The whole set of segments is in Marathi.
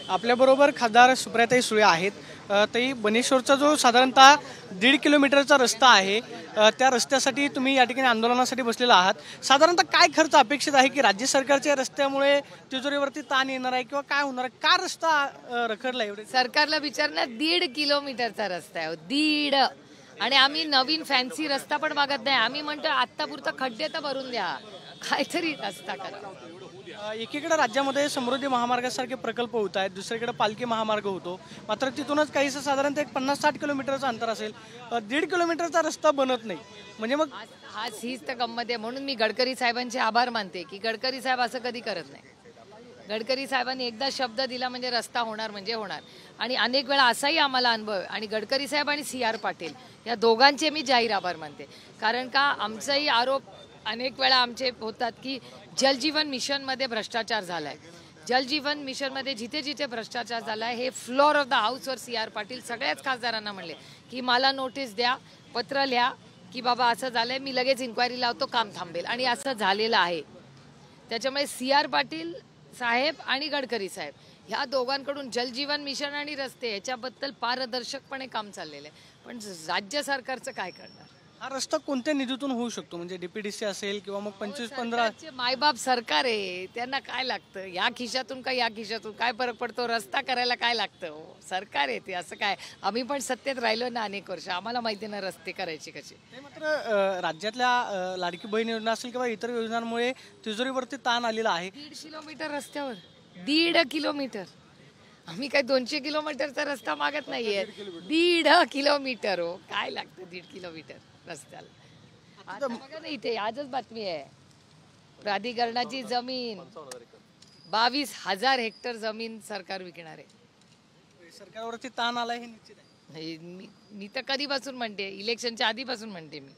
आपल्याबरोबर खासदार सुप्रियाताई सुळे आहेत। ताई, बनेश्वरचा जो साधारणतः 1.5 किलोमीटरचा रस्ता आहे, त्या रस्त्यासाठी तुम्ही या ठिकाणी आंदोलनासाठी बसलेला आहात। साधारणतः काय खर्च अपेक्षित आहे की राज्य सरकारच्या रस्त्यामुळे तिजोरीवरती ताण येणार आहे किंवा काय होणार आहे? का रस्ता रखडला एवढे? सरकारला विचारणार 1.5 किलोमीटरचा रस्ता आहे, 1.5। आणि आम्ही नवीन फॅन्सी रस्ता पण मागत नाही। आम्ही म्हणतो आत्तापुरता खड्डे तर भरून द्या, काहीतरी रस्ता करा। एकीकडे राज्यामध्ये समृद्धी महामार्गासारखे प्रकल्प होत आहेत, दुसरीकडे पालखी महामार्ग होतो, मात्र तिथूनच काहीसं साधारणतः 50-60 किलोमीटरचं अंतर असेल, 1.5 किलोमीटरचा रस्ता बनत नाही। म्हणजे मग आज हीच तर गंमत आहे। म्हणून मी गडकरी साहेबांचे आभार मानते की गडकरी साहेब असं कधी करत नाही। गडकरी साहेबांनी एकदा शब्द दिला म्हणजे रस्ता होणार म्हणजे होणार। आणि अनेक वेळा असाही आम्हाला अनुभव, आणि गडकरी साहेब आणि CR पाटील या दोघांचे मी जाहीर आभार मानते। कारण का आमचाही आरोप अनेक वेळा आमचे होतात की जलजीवन मिशनमध्ये भ्रष्टाचार झालाय। जलजीवन मिशनमध्ये जिथे जिथे भ्रष्टाचार झालाय हे फ्लोअर ऑफ द हाऊसवर CR पाटील सगळ्याच खासदारांना म्हणले की मला नोटीस द्या, पत्र लिहा की बाबा असं झालंय, मी लगेच इन्क्वायरी लावतो, काम थांबेल। आणि असं झालेलं आहे। त्याच्यामुळे CR पाटील साहेब आणि गडकरी साहेब ह्या दोघांकडून जलजीवन मिशन आणि रस्ते याच्याबद्दल पारदर्शकपणे काम चाललेलं आहे। पण राज्य सरकारचं काय करणार? हा रस्ता कोणत्या निधीतून होऊ शकतो? म्हणजे DPDC असेल किंवा मग 25-15? मायबाप सरकार आहे, त्यांना काय लागतं? या खिशातून का या खिशातून काय फरक पडतो? रस्ता करायला काय लागतं? सरकार आहे ते, असं काय? आम्ही पण सत्तेत राहिलो ना अनेक वर्ष, आम्हाला माहिती ना रस्ते करायचे कसे। मात्र राज्यातल्या लाडकी बहीण योजना असेल किंवा इतर योजनांमुळे तिजोरीवरती ताण आलेला आहे। 1.5 किलोमीटर रस्त्यावर 1.5 किलोमीटर, आम्ही काय 200 किलोमीटरचा रस्ता मागत नाहीये। 1.5 किलोमीटर हो, काय लागतं 1.5 किलोमीटर रस्त्याला? आता बघा ना, इथे आजच बातमी आहे, प्राधिकरणाची जमीन 22,000 हेक्टर जमीन सरकार विकणार आहे। सरकारवरती ताण आलाय हे निश्चित आहे। मी तर कधीपासून म्हणते, इलेक्शनच्या आधीपासून म्हणते मी,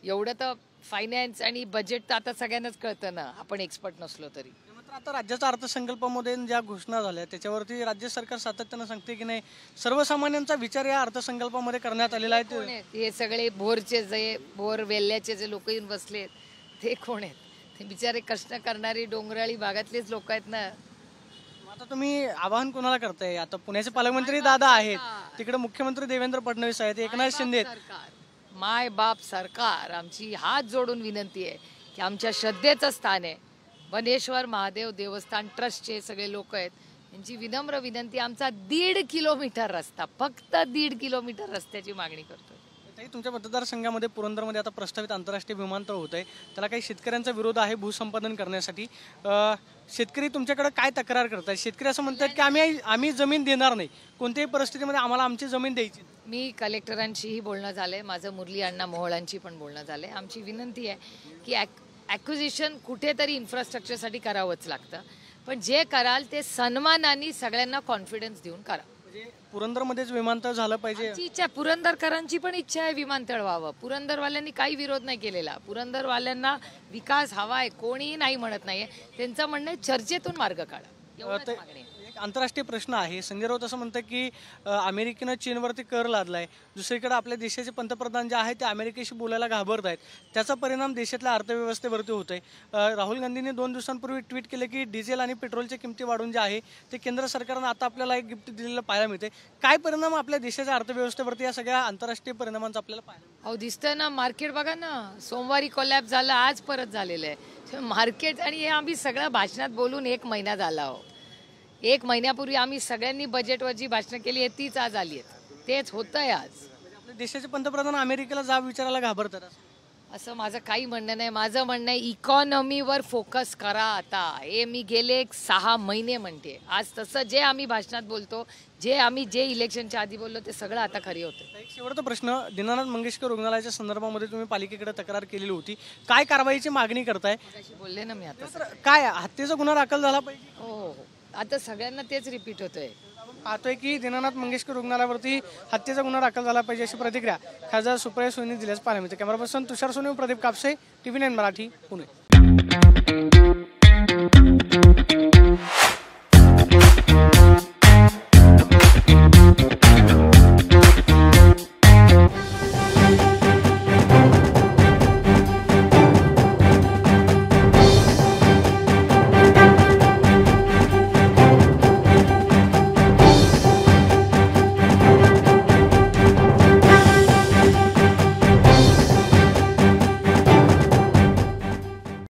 एवढं तर फायनान्स आणि बजेट तर आता सगळ्यांनाच कळतं ना, आपण एक्सपर्ट नसलो तरी। आता राज्याच्या अर्थसंकल्पामध्ये ज्या घोषणा झाल्या त्याच्यावरती राज्य सरकार सातत्यानं सांगते की नाही सर्वसामान्यांचा विचार या अर्थसंकल्पामध्ये करण्यात आलेला आहे। हे सगळे भोरचे जे भोर वेल्ल्याचे जे लोक येऊन बसलेत ते कोण आहेत? ते बिचारे कष्ट करणारी डोंगराळी भागातलेच लोक आहेत ना। आता तुम्ही आवाहन कोणाला करताय? आता पुण्याचे पालकमंत्री दादा आहेत, तिकडे मुख्यमंत्री देवेंद्र फडणवीस आहेत, एकनाथ शिंदे आहेत। माय बाप सरकार, आमची हात जोडून विनंती आहे की आमच्या श्रद्धेचं स्थान आहे बनेश्वर महादेव देवस्थान ट्रस्टचे सगळे लोक आहेत, यांची विनम्र विनंती, आमचा 1.5 किलोमीटर रस्ता, फक्त 1.5 किलोमीटर रस्त्याची मागणी करतोय। तुमच्या मतदारसंघामध्ये पुरंदरमध्ये आता प्रस्तावित आंतरराष्ट्रीय विमानतळ होत आहे, त्याला काही शेतकऱ्यांचा विरोध आहे भूसंपादन करण्यासाठी। शेतकरी तुमच्याकडे काय तक्रार करतात? शेतकरी असं म्हणतात की आम्ही जमीन देणार नाही, कोणत्याही परिस्थितीमध्ये आम्हाला आमची जमीन द्यायची। मी कलेक्टरांशीही बोलणं झालंय, माझं मुरली अण्णा मोहोळांची पण बोलणं झालंय। आमची विनंती आहे की ॲक्विजिशन कुठेतरी इन्फ्रास्ट्रक्चरसाठी करावंच लागतं, पण जे कराल ते सन्मानाने सगळ्यांना कॉन्फिडन्स देऊन करा। म्हणजे पुरंदरमध्येच विमानतळ झालं पाहिजे इच्छा, पुरंदरकरांची पण इच्छा आहे विमानतळ व्हावं। पुरंदरवाल्यांनी काही विरोध नाही केलेला, पुरंदरवाल्यांना विकास हवा आहे, कोणीही नाही म्हणत नाहीये, त्यांचं म्हणणं आहे चर्चेतून मार्ग काढा। आंतरराष्ट्रीय प्रश्न आहे। संजय राऊत असं म्हणतात की अमेरिकेनं चीनवरती कर लादलाय, दुसरीकडे आपल्या देशाचे पंतप्रधान जे आहेत ते अमेरिकेशी बोलायला घाबरत आहेत, त्याचा परिणाम देशातल्या अर्थव्यवस्थेवरती होत आहे। राहुल गांधींनी 2 दिवसांपूर्वी ट्विट केले की डिझेल आणि पेट्रोलच्या किमती वाढून जे आहे ते केंद्र सरकारनं आता आपल्याला एक गिफ्ट दिलेलं पाहायला मिळते। काय परिणाम आपल्या देशाच्या अर्थव्यवस्थेवरती या सगळ्या आंतरराष्ट्रीय परिणामांचा आपल्याला पाहायला? अहो दिसतंय ना, मार्केट बघा ना, सोमवारी कोलॅप्स झालं, आज परत झालेलं आहे मार्केट। आणि हे आम्ही सगळं भाषणात बोलून 1 महिना झाला हो। 1 महिन्यापूर्वी आम्ही सगळ्यांनी बजेटवर जी भाषणं केली आहे तीच आज आली आहेत, तेच होतंय आज। आपल्या देशाचे पंतप्रधान अमेरिकेला जाब विचारायला घाबरतात असं माझं काही म्हणणं नाही। माझं म्हणणं आहे इकॉनॉमीवर फोकस करा आता। हे मी गेले 6 महिने म्हणते। आज तसं जे आम्ही भाषणात बोलतो, जे इलेक्शनच्या आधी बोललो ते सगळं आता खरी होतं। एक शेवटचा प्रश्न, दीनानाथ मंगेशकर रुग्णालयाच्या संदर्भामध्ये तुम्ही पालिकेकडे तक्रार केलेली होती, काय कारवाईची मागणी करताय? बोलले ना मी आता, काय हत्येचा गुन्हा दाखल झाला पाहिजे? हो, आता सगळ्यांना तेच रिपीट होतंय। पाहतोय की दीनानाथ मंगेशकर रुग्णालयावरती हत्येचा गुन्हा दाखल झाला पाहिजे अशी प्रतिक्रिया खासदार सुप्रिया सुळेंनी दिल्याचं पाहायला मिळते। कॅमेरा पर्सन तुषार सोनी, प्रदीप कापसे, TV9 मराठी, पुणे।